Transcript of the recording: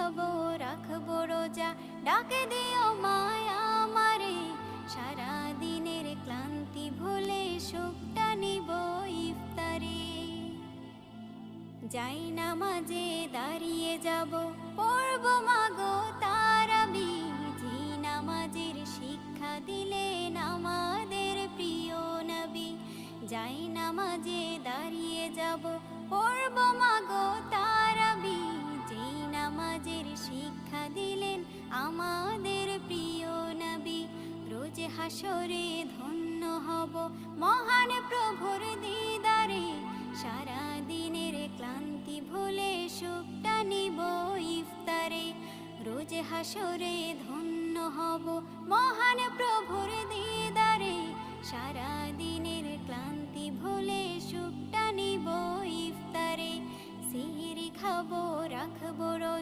খাবো রাখবো রোজা, ডাকে দিও মায়া আমারে, সারা দিনের ক্লান্তি ভুলে সুখটা নিব ইফতারে। যাই নামাজে দাঁড়িয়ে যাব, পড়ব মাগো তারাবি, যে নামাজের শিক্ষা দিলেন আমাদের প্রিয় নবী। যাই নামাজে দাঁড়িয়ে যাব, পড়ব মাগো তারাবি, যে নামাজের শিক্ষা দিলেন আমাদের প্রিয় নবী। রোজ হাসরে ধন্য হব মহান প্রভুর দিদারে, সারা দিনের ক্লান্তি ভুলে সুখটা নিব ইফতারে। রোজ হাসরে ধন্য হব মহান প্রভুর দিদারে, সারা দিনের ক্লান্তি ভুলে সুখটা নিব ইফতারে। সিহরি খাবো রাখবো রোজা।